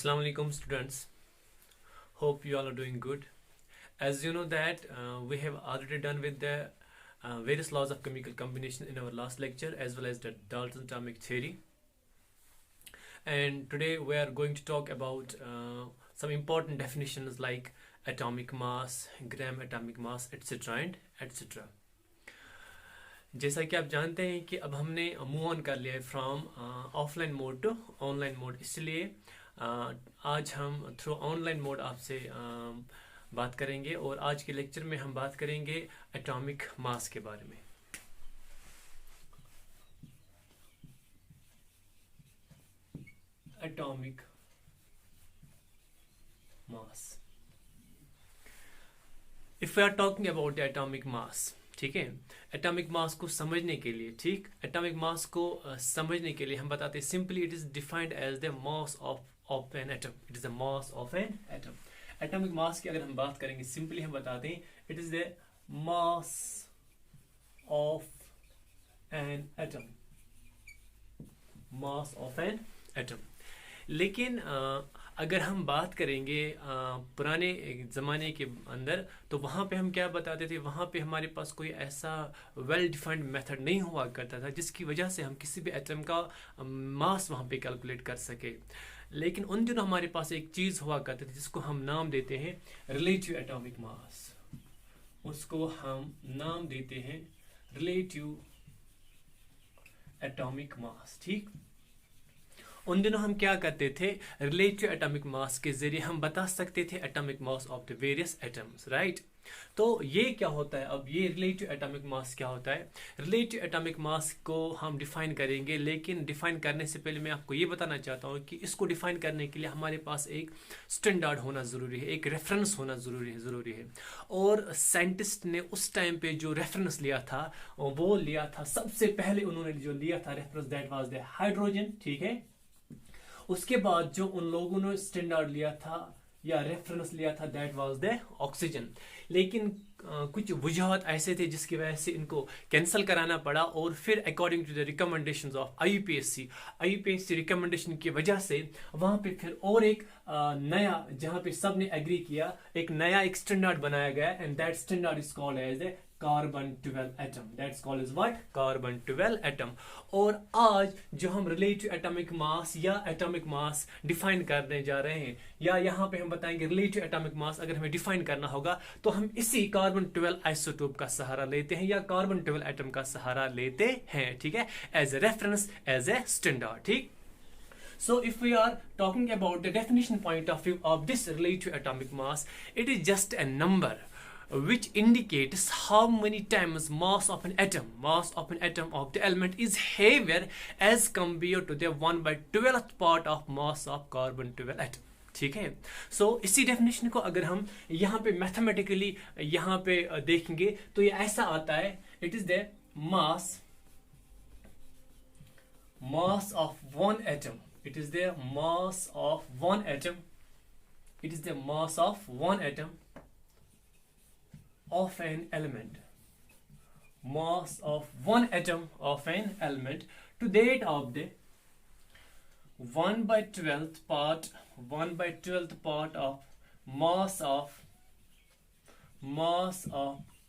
Assalamu alaikum students. Hope you all are doing good. As you know that we have already done with the various laws of chemical combination in our last lecture as well as the Dalton's atomic theory. And today we are going to talk about some important definitions like atomic mass, gram atomic mass, etc. and etc. जैसा कि आप जानते हैं कि अब हमने move on कर लिया है from offline mode to online mode, इसलिए आज हम थ्रू ऑनलाइन मोड आपसे बात करेंगे और आज के लेक्चर में हम बात करेंगे एटॉमिक मास के बारे में। Atomic mass, if we are talking about the atomic mass, ठीक है, एटॉमिक मास को समझने के लिए, ठीक, एटॉमिक मास को समझने के लिए हम बताते हैं simply it is defined as the mass of an atom. It is the mass of an atom. Atomic mass की अगर हम बात करेंगे सिंपली हम बताते हैं it is the mass of an atom. Mass of an atom. लेकिन अगर हम बात करेंगे पुराने ज़माने के अंदर, तो वहाँ पे हम क्या बताते थे, वहाँ पे हमारे पास कोई ऐसा वेल डिफाइंड मेथड नहीं हुआ करता था जिसकी वजह से हम किसी भी एटम का मास वहाँ पे कैलकुलेट कर सके। लेकिन उन दिनों हमारे पास एक चीज़ हुआ करती थी जिसको हम नाम देते हैं रिलेटिव एटॉमिक मास। उसको हम नाम देते हैं रिलेटिव एटॉमिक मास। ठीक, उन दिनों हम क्या करते थे, रिलेटिव एटॉमिक मास के जरिए हम बता सकते थे atomic mass of the various atoms, right. तो ये क्या होता है, अब ये रिलेटिव एटॉमिक मास क्या होता है। रिलेटिव एटॉमिक मास को हम डिफाइन करेंगे, लेकिन डिफाइन करने से पहले मैं आपको ये बताना चाहता हूँ कि इसको डिफाइन करने के लिए हमारे पास एक स्टैंडर्ड होना ज़रूरी है, एक रेफरेंस होना ज़रूरी है। और साइंटिस्ट ने उस टाइम पे जो रेफरेंस लिया था वो लिया था, सबसे पहले उन्होंने जो लिया था reference, that was the hydrogen. ठीक है, उसके बाद जो उन लोगों ने स्टैंडर्ड लिया था या रेफरेंस लिया था दैट वाज द ऑक्सीजन। लेकिन कुछ वजूहत ऐसे थे जिसकी वजह से इनको कैंसिल कराना पड़ा, और फिर according to the recommendations of IUPAC recommendation की वजह से वहां पे फिर और एक नया, जहां पे सब ने एग्री किया, एक नया एक स्टैंडर्ड बनाया गया, and that standard is called as the carbon 12 atom. That's called is what, carbon 12 atom. और आज जो हम रिलेटिव एटॉमिक मास या एटॉमिक मास डिफाइन करने जा रहे हैं, या यहाँ पे हम बताएंगे रिलेटिव एटॉमिक मास अगर हमें डिफाइन करना होगा तो हम इसी कार्बन 12 आइसोटोप का सहारा लेते हैं या कार्बन 12 एटम का सहारा लेते हैं। ठीक है, as a reference, as a standard. ठीक, so if we are talking about the definition point of view of this relative atomic mass, it is just a number which indicates how many times mass of an atom of the element is heavier as compared to the 1/12th part of mass of carbon 12 atom। ठीक है, सो इसी definition को अगर हम यहाँ पे mathematically यहाँ पे देखेंगे तो ये ऐसा आता है, it is the mass of one atom। It is the mass of one atom। It is the mass of one atom of an element। Mass of one atom of an element to that of the 1/12th part of mass of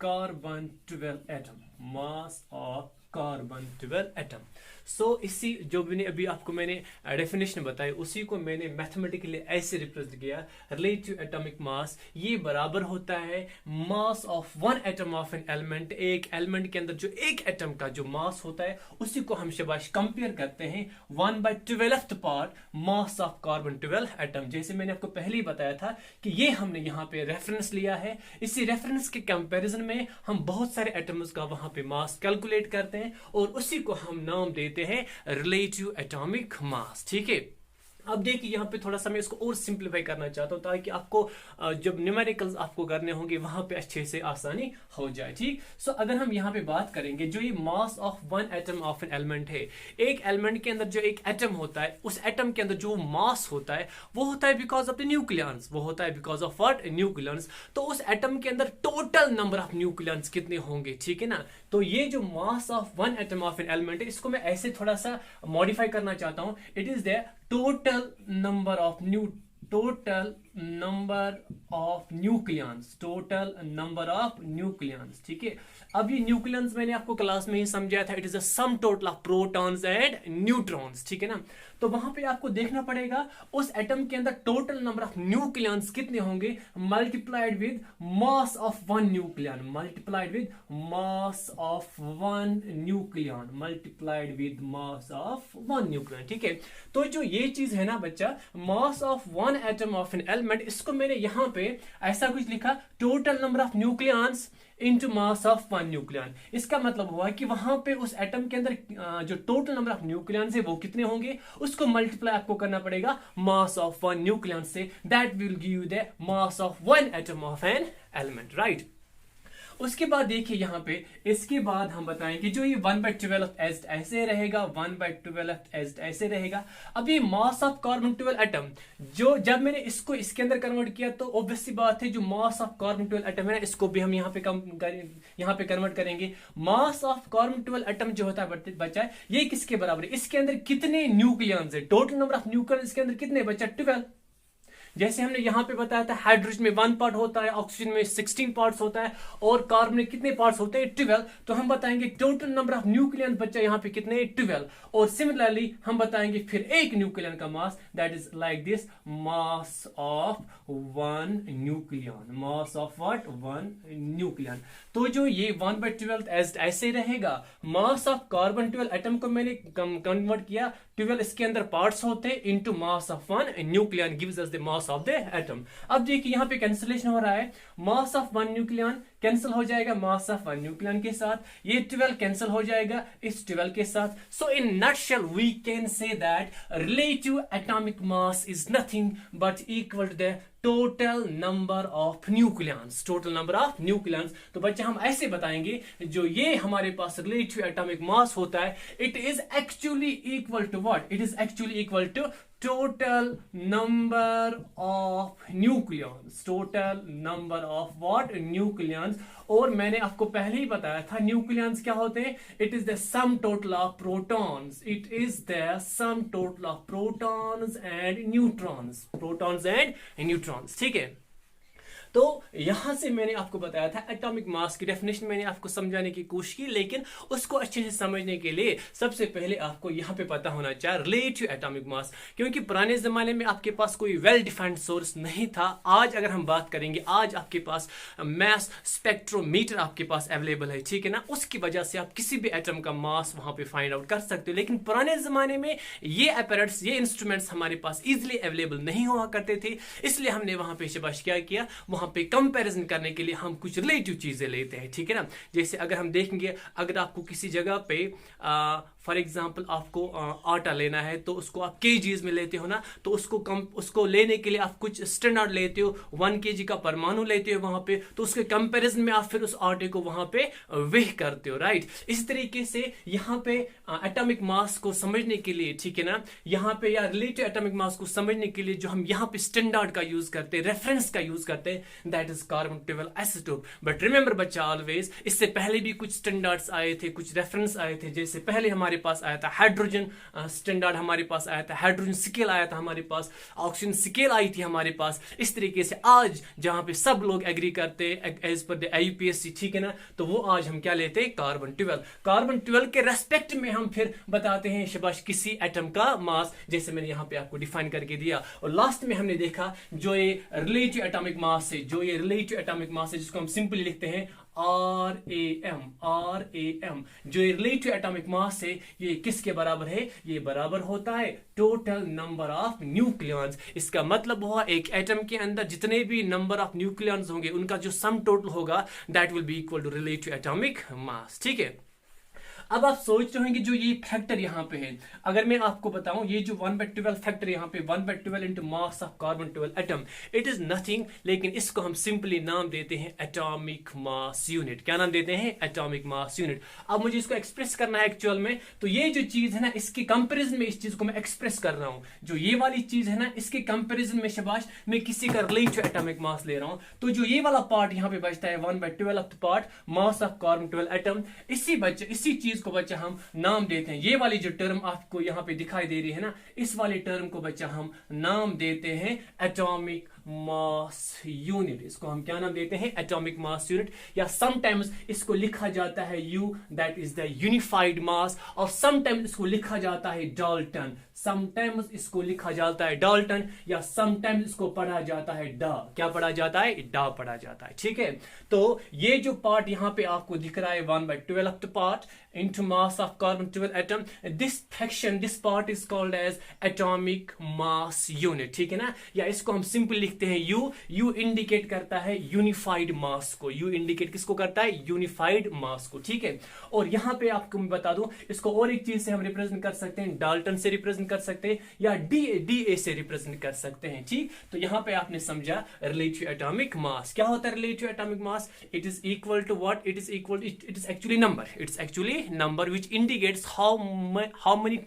carbon 12 atom। Mass of carbon 12 atom. So इसी जो मैंने अभी आपको मैंने definition बताई उसी को मैंने मैथमेटिकली ऐसे रिप्रेजेंट किया, रिलेटिव एटॉमिक मास ये बराबर होता है mass of one atom of an element. एक एलिमेंट के अंदर जो एक एटम का जो मास होता है उसी को हम शाबाश कंपेयर करते हैं 1/12th part mass of carbon 12 atom. जैसे मैंने आपको पहले ही बताया था कि ये हमने यहाँ पे रेफरेंस लिया है, इसी रेफरेंस के कंपैरिजन में हम बहुत सारे एटम्स का वहां पे मास कैलकुलेट करते हैं और उसी को हम नाम देते हैं रिलेटिव एटॉमिक मास। ठीक है, अब देखिए यहाँ पे थोड़ा सा मैं इसको और सिंप्लीफाई करना चाहता हूँ ताकि आपको जब न्यूमेरिकल्स आपको करने होंगे वहां पे अच्छे से आसानी हो जाए। ठीक, सो अगर हम यहाँ पे बात करेंगे जो ये मास of one atom of an element है, एक एलिमेंट के अंदर जो एक एटम होता है उस एटम के अंदर जो मास होता है वो होता है बिकॉज ऑफ द न्यूक्लियंस। वो होता है बिकॉज ऑफ व्हाट, न्यूक्लियंस। तो उस एटम के अंदर टोटल नंबर ऑफ न्यूक्लियंस कितने होंगे, ठीक है ना। तो ये जो मास of one atom of an element है इसको मैं ऐसे थोड़ा सा मॉडिफाई करना चाहता हूँ, it is the total number of total number of nucleons, total number of nucleons, ठीक है। अब ये न्यूक्लियंस मैंने आपको क्लास में ही समझाया था, it is a some total of protons and neutrons, ठीक है ना। तो वहां पे आपको देखना पड़ेगा उस एटम के अंदर टोटल नंबर ऑफ न्यूक्लियंस कितने होंगे, multiplied with mass of one nucleon, multiplied with mass of one nucleon, multiplied with mass of one nucleon, ठीक है। तो जो ये चीज है ना बच्चा, मास of one atom of an element, इसको मैंने यहां पे ऐसा कुछ लिखा, total number of nucleons into mass of one nucleon. इसका मतलब हुआ कि वहां पे उस एटम के अंदर जो टोटल नंबर ऑफ न्यूक्लियन है वो कितने होंगे, उसको मल्टीप्लाई आपको करना पड़ेगा मास ऑफ वन न्यूक्लियन से, that will give you the mass of one atom of an element, right. उसके बाद देखिए यहाँ पे, इसके बाद हम बताएंगे जो ये 1/12 एस्ट ऐसे रहेगा, 1/12 एस्ट ऐसे रहेगा। अब ये मास ऑफ कार्बन 12 एटम, जो जब मैंने इसको इसके अंदर कन्वर्ट किया तो ऑब्वियस सी बात है जो मास ऑफ कार्बन 12 एटम है ना, इसको भी हम यहाँ पे कन्वर्ट करेंगे। मास ऑफ कार्बन 12 एटम जो होता है बच्चा, ये किसके बराबर है, इसके अंदर कितने न्यूक्लियंस है, टोटल नंबर ऑफ न्यूक्लियन इसके अंदर कितने बच्चा, 12। जैसे हमने यहां पे बताया था हाइड्रोजन में 1 पार्ट होता है, ऑक्सीजन में 16 पार्ट्स होता है, और कार्बन में कितने पार्ट्स होते हैं, 12। तो हम बताएंगे टोटल नंबर ऑफ न्यूक्लियन बच्चा यहाँ पे कितने, 12। और सिमिलरली हम बताएंगे फिर एक न्यूक्लियन का mass, that is like this, mass of one nucleon, mass of what, one nucleon. तो जो ये 1/12 ऐसे रहेगा। मास ऑफ कार्बन 12 एटम को मैंने कन्वर्ट किया, 12 इसके अंदर पार्ट्स होते हैं, into mass of one nucleon gives us the mass of the atom. अब देखिए यहाँ पे कैंसिलेशन हो रहा है, mass of one nucleon cancel हो जाएगा मास ऑफ वन न्यूक्लियन के साथ, ये 12 कैंसिल हो जाएगा इस 12 के साथ। So in nutshell we can say that relative atomic mass is nothing but equal to the total number of nucleons, total number of nucleons. तो बच्चा हम ऐसे बताएंगे, जो ये हमारे पास रिलेटिव एटॉमिक मास होता है, it is actually equal to what, it is actually equal to total number of nucleons, total number of what, nucleons। और मैंने आपको पहले ही बताया था न्यूक्लियंस क्या होते हैं, it is the sum total of protons, it is the sum total of protons and neutrons, protons and neutrons, ठीक है। तो यहां से मैंने आपको बताया था एटॉमिक मास की डेफिनेशन, मैंने आपको समझाने की कोशिश की, लेकिन उसको अच्छे से समझने के लिए सबसे पहले आपको यहां पे पता होना चाहिए रिलेटिव एटॉमिक मास, क्योंकि पुराने जमाने में आपके पास कोई वेल डिफाइंड सोर्स नहीं था। आज अगर हम बात करेंगे, आज आपके पास मास स्पेक्ट्रोमीटर आपके पास अवेलेबल है, ठीक है ना, उसकी वजह से आप किसी भी एटम का मास वहां पे फाइंड आउट कर सकते हो। लेकिन पुराने जमाने में ये अपैरेट्स, ये इंस्ट्रूमेंट्स हमारे पास इजिली अवेलेबल नहीं हुआ करते थे, इसलिए हमने वहां पे शाबाश क्या किया, वहां पे कंपैरिजन करने के लिए हम कुछ रिलेटिव चीजें लेते हैं, ठीक है ना। जैसे अगर हम देखेंगे, अगर आपको किसी जगह पे फॉर एग्जाम्पल आपको आटा लेना है, तो उसको आप केजीज में लेते हो ना, तो उसको लेने के लिए आप कुछ स्टैंडर्ड लेते हो, 1 kg का परमाणु लेते हो वहां पे, तो उसके कंपैरिजन में आप फिर उस आटे को वहां पे वेह करते हो, राइट। इस तरीके से यहाँ पे एटॉमिक मास को समझने के लिए, ठीक है ना, यहाँ पे या रिलेटिव एटॉमिक मास को समझने के लिए जो हम यहाँ पे स्टैंडर्ड का यूज करते हैं, रेफरेंस का यूज करते हैं, that is carbon 12 isotope. But remember बच्चा ऑलवेज, इससे पहले भी कुछ स्टैंडर्ड्स आए थे, कुछ रेफरेंस आए थे। जैसे पहले हमारे पास आया था हाइड्रोजन स्टैंडर्ड, हमारे पास आया था हाइड्रोजन स्केल आया था हमारे पास, ऑक्सीजन स्केल आई थी हमारे पास। इस तरीके से आज जहां पे सब लोग एग्री करते हैं एज पर द IUPAC, ठीक है ना, तो वो आज हम क्या लेते हैं, कार्बन 12। कार्बन 12 के रेस्पेक्ट में हम फिर बताते हैं शाबाश किसी एटम का मास, जैसे मैंने यहाँ पे आपको डिफाइन करके दिया। और लास्ट में हमने देखा जो ये रिलेटिव एटॉमिक मास है, जो ये रिलेटिव एटॉमिक मास है, जिसको हम सिंपली लिखते हैं RAM, जो रिलेटिव एटॉमिक मास है, ये किसके बराबर है, ये बराबर होता है टोटल नंबर ऑफ न्यूक्लियॉन्स। इसका मतलब हुआ एक एटम के अंदर जितने भी नंबर ऑफ न्यूक्लियॉन्स होंगे, उनका जो सम टोटल होगा, that will be equal to relative atomic mass, ठीक है। अब आप सोच रहे होंगे जो ये फैक्टर यहाँ पे है, अगर मैं आपको बताऊं, ये जो 1/12 फैक्टर यहाँ पे 1/12 into mass of carbon 12 atom, it is nothing, लेकिन इसको हम सिंपली नाम देते हैं एटॉमिक मास यूनिट। क्या नाम देते हैं, एटॉमिक मास यूनिट। अब मुझे इसको एक्सप्रेस करना है एक्चुअल में, तो ये जो चीज है ना, इसके कंपेरिजन में इस चीज को मैं एक्सप्रेस कर रहा हूं। जो ये वाली चीज है ना, इसके कंपेरिजन में शाबाश मैं किसी का रिलेटिव एटॉमिक मास ले रहा हूं, तो जो ये वाला पार्ट यहाँ पे बचता है 1/12 part mass of carbon 12 atom, इसी चीज चीज को बच्चा हम नाम देते हैं, ये वाली जो टर्म आपको यहाँ पे दिखाई दे रही है ना, इस वाली टर्म को बच्चा हम नाम देते हैं एटॉमिक मास यूनिट। इसको हम क्या नाम देते हैं? एटॉमिक मास यूनिट, या समटाइम्स इसको लिखा जाता है U, that is the unified mass, और समटाइम्स इसको लिखा जाता है डाल्टन, समटाइम्स इसको लिखा जाता है डाल्टन, या समटाइम्स इसको पढ़ा जाता है डा। क्या पढ़ा जाता है? डा पढ़ा जाता है। ठीक है, तो ये जो पार्ट यहाँ पे आपको दिख रहा है 1/12 part into mass of carbon 12 atom, this fraction, this part is called as atomic mass unit। ठीक है ना, या इसको हम सिंपल लिखते हैं U। U इंडिकेट करता है यूनिफाइड मास को, U इंडिकेट किसको करता है? यूनिफाइड मास को। ठीक है, और यहाँ पे आपको मैं बता दूं, इसको और एक चीज से हम रिप्रेजेंट कर सकते हैं, डाल्टन से रिप्रेजेंट कर सकते हैं, या DA से रिप्रेजेंट कर सकते हैं। ठीक, तो यहाँ पे आपने समझा रिलेटिव एटॉमिक मास। क्या होता है relative atomic mass? It is equal to what? It is actually number, it's actually number which indicates how many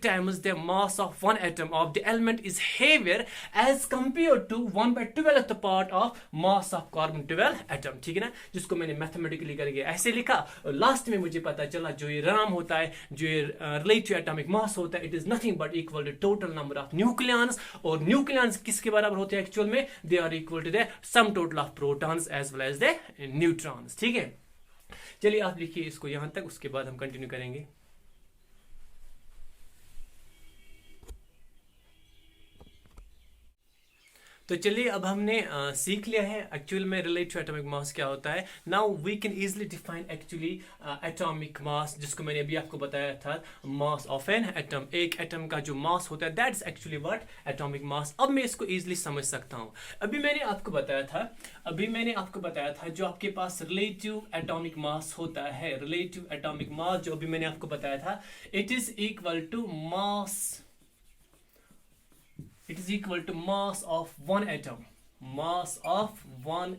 times the mass of one atom of the element is heavier as compared to 1/12th part of mass of carbon 12 atom। ठीक है ना, जिसको मैंने mathematically करके ऐसे लिखा, last में मुझे पता चला जो ये RAM होता है, जो ये रिलेटिव एटॉमिक मास होता है, it is nothing but equal to total number of nucleons. और न्यूक्लियॉन्स किसके बराबर होते हैं एक्चुअल में? They are equal to the sum total of protons as well as the neutrons. ठीक है, चलिए आप लिखिए इसको यहां तक, उसके बाद हम कंटिन्यू करेंगे। तो चलिए अब हमने सीख लिया है एक्चुअल में रिलेटिव एटॉमिक मास क्या होता है। Now we can easily define actually atomic mass, जिसको मैंने अभी आपको बताया था, मास ऑफ एन एटम। एक एटम का जो मास होता है that is actually what? Atomic mass. अब मैं इसको इजीली समझ सकता हूँ। अभी मैंने आपको बताया था जो आपके पास रिलेटिव एटॉमिक मास होता है, रिलेटिव एटॉमिक मास जो अभी मैंने आपको बताया था, it is equal to mass, it is equal to mass of one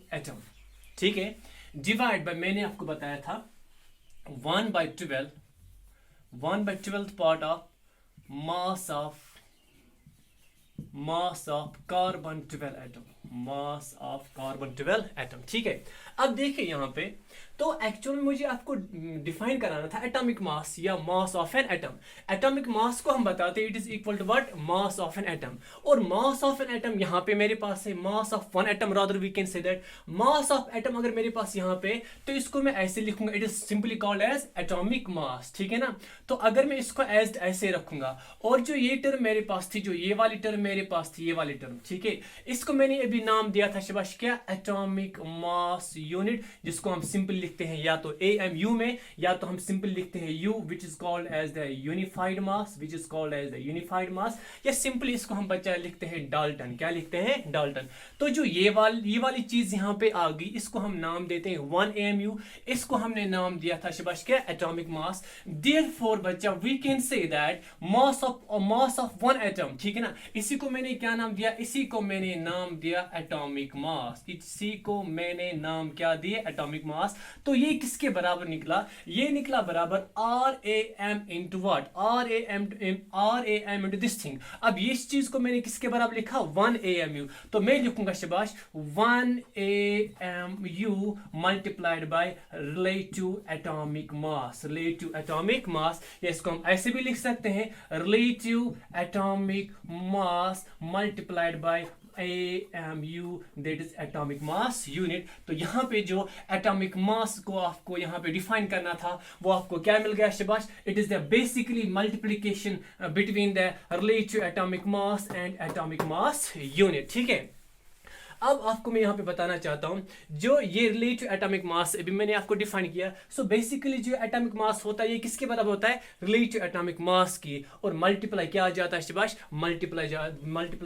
atom। ठीक है, डिवाइड बाय, मैंने आपको बताया था 1/12 part of mass of carbon 12 atom, mass of carbon 12 atom. ठीक है, अब देखिए यहां पे, तो एक्चुअल में मुझे आपको डिफाइन कराना था एटॉमिक मास या mass of an atom. Atomic mass को हम बताते हैं it is equal to what? Mass of an atom. और मास ऑफ एन एटम यहाँ पे मेरे पास है mass of one atom, rather we can say that mass of atom अगर मेरे पास यहाँ पे, तो इसको मैं ऐसे लिखूंगा, it is simply called as atomic mass. ठीक है ना, तो अगर मैं इसको एज ऐसे रखूंगा, और जो ये टर्म मेरे पास थी, जो ये वाली टर्म मेरे पास थी, ये वाली टर्म, ठीक है, इसको मैंने अभी नाम दिया था शाबाश, क्या? एटॉमिक मास यूनिट, जिसको हम सिंपल लिखते हैं या तो AMU में, या तो हम सिंपल लिखते हैं U, which is called as the unified mass, या सिंपली इसको हम बच्चा लिखते हैं डाल्टन। क्या लिखते हैं? डाल्टन। तो जो ये वाली चीज यहाँ पे आ गई, इसको हम नाम देते हैं 1 AMU, इसको हमने नाम दिया था शाबाश क्या? Atomic mass. देयरफॉर बच्चा we can say that mass of one atom, ठीक है ना, इसी को मैंने क्या नाम दिया? इसी को मैंने नाम दिया एटॉमिक मास, इसी को मैंने नाम क्या दिया? Atomic mass. तो ये किसके बराबर निकला? ये निकला बराबर RAM into what? RAM into this thing. अब ये इस चीज को मैंने किसके बराबर लिखा? 1 AMU। तो मैं लिखूंगा शाबाश 1 AMU multiplied by relative atomic mass, या इसको हम ऐसे भी लिख सकते हैं relative atomic mass multiplied by AMU, that is atomic mass unit. तो यहाँ पे जो एटॉमिक मास को आपको यहाँ पे डिफाइन करना था, वो आपको क्या मिल गया शाबाश? It is the basically multiplication between the relative atomic mass and atomic mass unit. ठीक है, अब आपको मैं यहाँ पे बताना चाहता हूँ, जो ये रिलेटिव एटॉमिक मास अभी मैंने आपको डिफाइन किया, सो बेसिकली जो एटॉमिक मास होता है ये किसके बराबर होता है? रिलेटिव एटॉमिक मास की, और मल्टीप्लाई क्या आ जाता है शाबाश? मल्टीप्लाई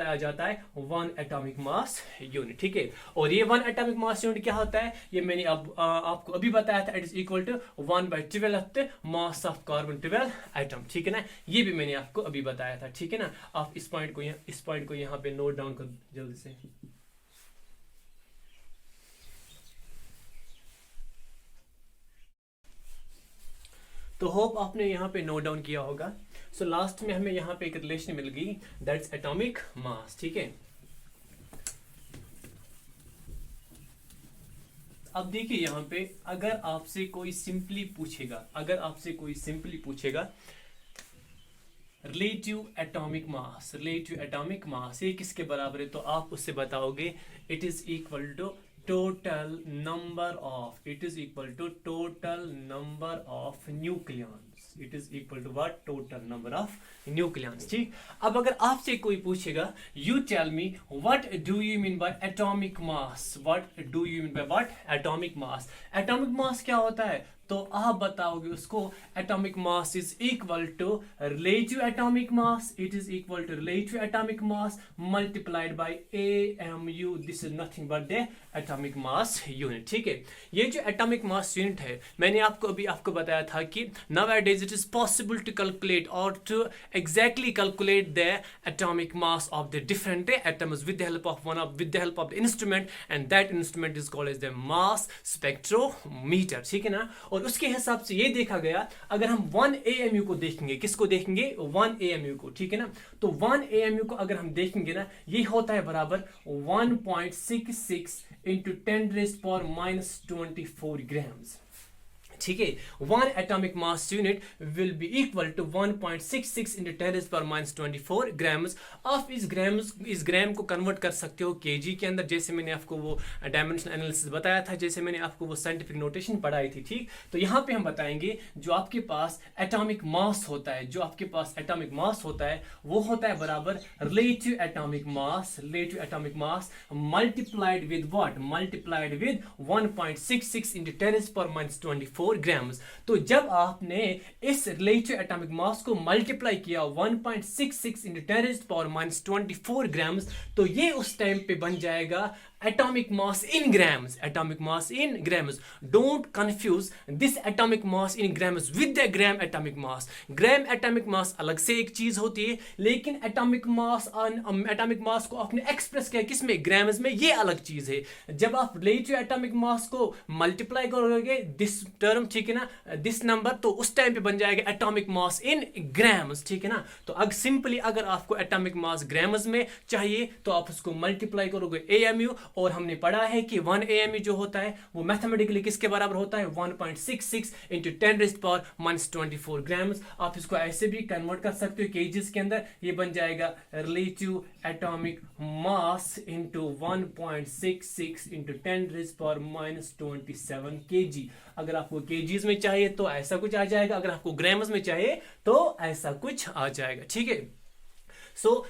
आ जाता है 1 एटॉमिक मास यूनिट। ठीक है, और ये 1 एटॉमिक मास यूनिट क्या होता है? ये मैंने अब आपको अभी बताया था, it is equal to 1/12 mass of carbon 12 atom. ठीक है ना, ये भी मैंने आपको अभी बताया था। ठीक है ना, आप इस पॉइंट को यहाँ पे नोट डाउन कर जल्दी से। तो होप आपने यहाँ पे नोट डाउन किया होगा। सो लास्ट में हमें यहाँ पे एक रिलेशन मिल गई, दैट्स एटॉमिक मास। ठीक है, अब देखिए यहाँ पे अगर आपसे कोई सिंपली पूछेगा रिलेटिव एटॉमिक मास ये किसके बराबर है, तो आप उससे बताओगे it is equal to total number of nucleons. It is equal to what, total number of nucleons. ठीक, अब अगर आपसे कोई पूछेगा you tell me what do you mean by atomic mass, atomic mass क्या होता है, तो आप बताओगे उसको atomic mass is equal to relative atomic mass, it is equal to relative atomic mass multiplied by AMU, this is nothing but the atomic mass unit. ठीक है, ये जो एटॉमिक मास यूनिट है मैंने आपको बताया था कि nowadays it is possible to calculate or to exactly calculate the atomic mass of the different atoms with the help of the instrument, and that instrument is called as the mass spectrometer। ठीक है ना, और उसके हिसाब से ये देखा गया अगर हम 1 AMU को देखेंगे, किसको देखेंगे, 1 AMU को, ठीक है ना, तो 1 AMU को अगर हम देखेंगे ना ये होता है बराबर 1.66 into 10⁻⁻24 grams। ठीक है, 1 atomic mass unit will be equal to 1.66 into 10⁻⁻24 grams. आप इस ग्राम को कन्वर्ट कर सकते हो केजी के अंदर, जैसे मैंने आपको वो डायमेंशनल एनालिसिस बताया था, जैसे मैंने आपको वो साइंटिफिक नोटेशन पढ़ाई थी। ठीक, तो यहाँ पे हम बताएंगे जो आपके पास एटॉमिक मास होता है, वो होता है बराबर relative atomic mass multiplied with what, 1.66 into 10⁻⁻24 grams. तो जब आपने इस रिलेटिव एटॉमिक मास को मल्टीप्लाई किया 1.66 into 10⁻⁻24 ग्राम्स, तो ये उस टाइम पे बन जाएगा atomic mass in grams। Don't confuse this atomic mass in grams with the gram atomic mass। gram atomic mass अलग से एक चीज होती है, लेकिन atomic mass को आपने एक्सप्रेस किया किसमें, ग्राम्स में, ये अलग चीज है। जब आप रिलेटिव एटॉमिक मास को मल्टीप्लाई करोगे दिस टर्म, ठीक है ना, दिस नंबर, तो उस टाइम पे बन जाएगा एटॉमिक मास इन ग्राम्स। ठीक है ना, तो सिंपली अगर आपको एटॉमिक मास ग्राम्स में चाहिए तो आप उसको मल्टीप्लाई करोगे AMU, और हमने पढ़ा है कि 1 AMU जो होता है वो मैथमेटिकली किसके बराबर होता है, 1.66 into 10⁻⁻24 ग्राम्स। आप इसको ऐसे भी कन्वर्ट कर सकते हो केजीज के अंदर, ये बन जाएगा relative atomic mass into 1.66 into 10⁻⁻27 kg। अगर आपको केजीज में चाहिए तो ऐसा कुछ आ जाएगा, अगर आपको ग्राम्स में चाहिए तो ऐसा कुछ आ जाएगा। ठीक है,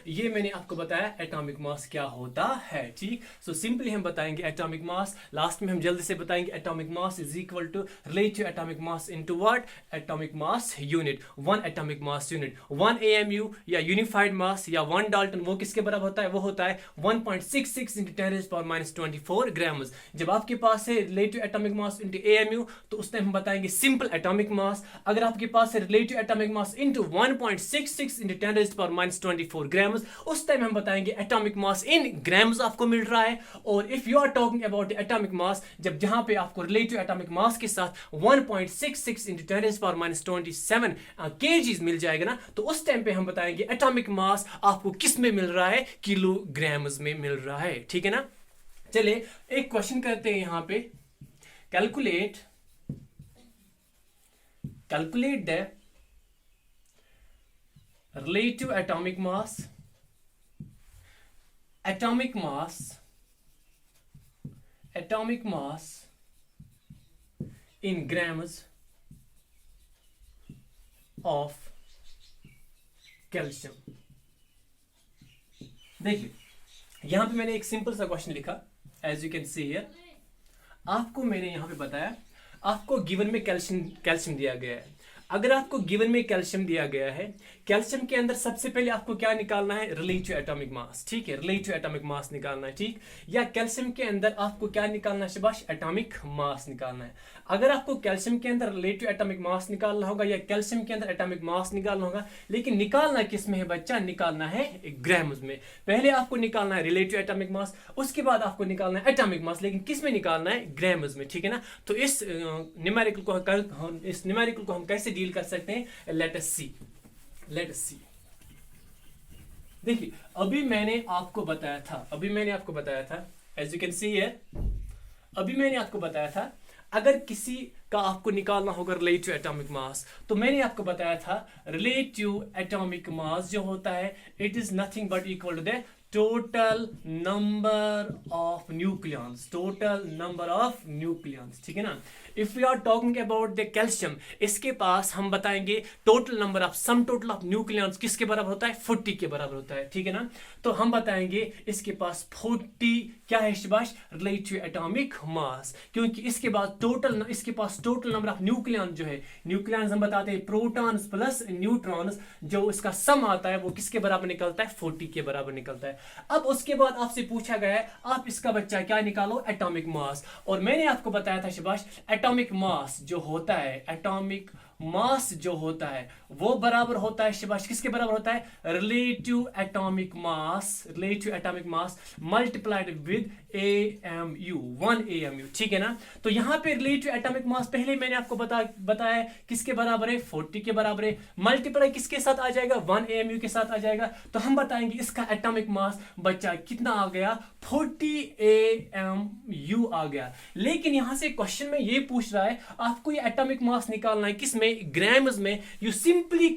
ये मैंने आपको बताया एटॉमिक मास क्या होता है। ठीक, सिंपली हम बताएंगे एटॉमिक मास, लास्ट में हम जल्दी से बताएंगे atomic mass is equal to relative atomic mass into what, atomic mass unit. 1 atomic mass unit, 1 AMU या यूनिफाइड मास या 1 डाल्टन, वो किसके बराबर होता है, वो होता है 1.66 into 10⁻⁻24 ग्राम्स। जब आपके पास है relative atomic mass into AMU तो उस टाइम हम बताएंगे सिंपल एटॉमिक मास। अगर आपके पास है relative atomic mass into 1.66 into 10⁻⁻24 grams, उस टाइम हम बताएंगे एटॉमिक मास इन ग्राम्स आपको मिल रहा है। और if you are talking about atomic mass, जहां पे आपको रिलेटिव एटॉमिक मास के साथ 1.66 into 10⁻⁻27 kgs मिल जाएगा ना, तो उस टाइम पे हम बताएंगे एटॉमिक मास आपको किस में मिल रहा है, किलोग्राम्स में मिल रहा है। ठीक है ना, चलिए एक क्वेश्चन करते हैं यहां पे, calculate the relative atomic mass in grams of calcium। देखिए यहां पे मैंने एक सिंपल सा क्वेश्चन लिखा, as you can see here. आपको मैंने यहां पे बताया आपको गिवन में कैल्शियम दिया गया है। अगर आपको गिवन में कैल्शियम दिया गया है, कैल्शियम के अंदर सबसे पहले आपको क्या निकालना है, रिलेटिव एटॉमिक मास। ठीक है, रिलेटिव एटॉमिक मास निकालना है। ठीक, या कैल्शियम के अंदर आपको क्या निकालना है शाबाश, एटॉमिक मास निकालना है। अगर आपको कैल्शियम के अंदर रिलेटिव एटॉमिक मास निकालना होगा या कैल्शियम के अंदर एटॉमिक मास निकालना होगा, लेकिन निकालना किस में है बच्चा, निकालना है ग्राम्स में। पहले आपको निकालना है रिलेटिव एटॉमिक मास, उसके बाद आपको निकालना है एटॉमिक मास, लेकिन किस में निकालना है, ग्राम्स में। ठीक है ना, तो इस न्यूमेरिकल को हम कैसे डील कर सकते हैं, लेट अस सी। देखिए अभी मैंने आपको बताया था, as you can see here, अभी मैंने आपको बताया था अगर किसी का आपको निकालना होगा रिलेटिव एटॉमिक मास, तो मैंने आपको बताया था रिलेटिव एटॉमिक मास जो होता है it is nothing but equal to the total number of nucleons, total number of nucleons, ठीक है ना। If we are talking about the calcium, इसके पास हम बताएंगे total number of sum total of nucleons किसके बराबर होता है, 40 के बराबर होता है, ठीक है ना। तो हम बताएंगे इसके पास 40 क्या है शिबाश, रिलेटिव एटॉमिक मास, क्योंकि इसके बाद टोटल, इसके पास टोटल नंबर ऑफ न्यूक्लियॉन जो है, न्यूक्लियॉन्स हम बताते हैं प्रोटॉन्स प्लस न्यूट्रॉन्स, जो इसका सम आता है वो किसके बराबर निकलता है, 40 के बराबर निकलता है। अब उसके बाद आपसे पूछा गया है आप इसका बच्चा क्या निकालो, एटॉमिक मास, और मैंने आपको बताया था शिबाश एटॉमिक मास जो होता है, एटॉमिक मास जो होता है वो बराबर होता है शिबाश किसके बराबर होता है, relative atomic mass, relative atomic mass multiplied with AMU, 1 AMU, ठीक है ना। तो यहां पे रिलेटिव एटॉमिक मास पहले मैंने आपको बताया किसके बराबर है, 40 के बराबर है, मल्टीप्लाई किसके साथ आ जाएगा, 1 AMU के साथ आ जाएगा। तो हम बताएंगे इसका एटॉमिक मास बच्चा कितना आ गया, 40 AMU आ गया। लेकिन यहां से क्वेश्चन में ये पूछ रहा है आपको ये एटॉमिक मास निकालना है किसमें, ग्राम्स में। You simply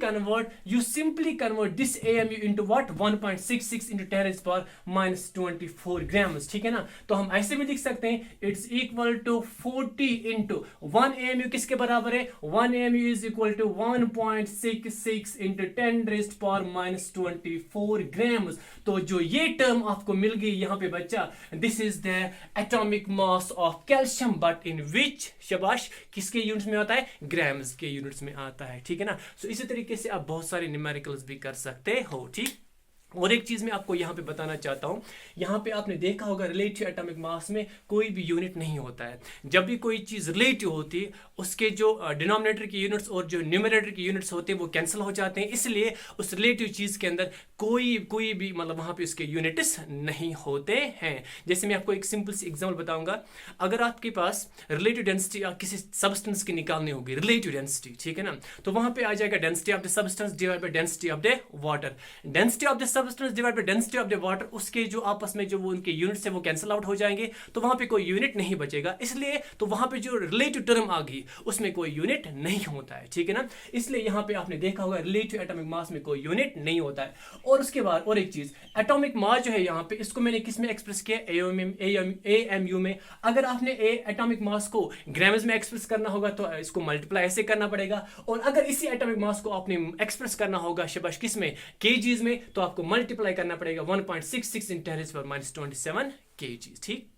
convert this AMU into what, 1.66 into 10⁻⁻24 grams, ठीक है ना। तो हम ऐसे भी लिख सकते हैं it's equal to 40 into 1 AMU किसके बराबर है, 1 AMU is equal to 1.66 into 10⁻⁻24 grams. तो जो ये टर्म आपको मिल गई यहाँ पे बच्चा, this is the atomic mass of calcium, but in which शबाश किसके यूनिट्स में आता है, ग्राम्स के यूनिट्स में आता है, ठीक है ना। सो इसी तरीके से आप बहुत सारे न्यूमेरिकल्स भी कर सकते हो, ठीक। और एक चीज मैं आपको यहाँ पे बताना चाहता हूँ, यहाँ पे आपने देखा होगा रिलेटिव एटॉमिक मास में कोई भी यूनिट नहीं होता है। जब भी कोई चीज रिलेटिव होती है उसके जो डिनोमिनेटर की यूनिट्स और जो न्यूमरेटर की यूनिट्स होते हैं वो कैंसिल हो जाते हैं, इसलिए उस रिलेटिव चीज के अंदर कोई भी मतलब वहाँ पे उसके यूनिट्स नहीं होते हैं। जैसे मैं आपको एक सिंपल सी एग्जाम्पल बताऊंगा, अगर आपके पास रिलेटिव डेंसिटी किसी सब्सटेंस की निकालनी होगी, रिलेटिव डेंसिटी, ठीक है ना, तो वहाँ पे आ जाएगा density of the substance divide by density of the water. Density of the substance divide by density of the water, उसके जो आपस में जो वो उनके यूनिट्स है वो कैंसिल आउट हो जाएंगे, तो वहां पे कोई यूनिट नहीं बचेगा, इसलिए तो वहां पे जो रिलेटिव टर्म आ गई उसमें कोई यूनिट नहीं होता है, ठीक है ना। इसलिए यहां पे आपने देखा होगा रिलेटिव एटॉमिक मास में कोई यूनिट नहीं होता है। और उसके बाद और एक चीज, एटॉमिक मास जो है यहाँ पे इसको मैंने किस में एक्सप्रेस किया, AMU में। अगर आपने एटॉमिक मास को ग्राम्स में एक्सप्रेस करना होगा तो इसको मल्टीप्लाई ऐसे करना पड़ेगा, और अगर इसी एटॉमिक मास को आपने एक्सप्रेस करना होगा शबाश किस में, kgs में, तो आपको मल्टीप्लाई करना पड़ेगा 1.66 × 10⁻⁻27 kg, ठीक।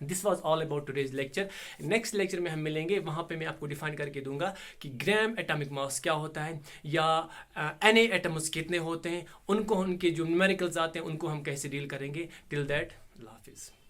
This was all about today's lecture. Next lecture में हम मिलेंगे, वहां पे मैं आपको डिफाइन करके दूंगा कि ग्राम एटॉमिक मास क्या होता है, या Na एटम्स कितने होते हैं, उनको उनके जो न्यूमेरिकल्स आते हैं उनको हम कैसे डील करेंगे। टिल दैट, अल्लाह हाफिज़।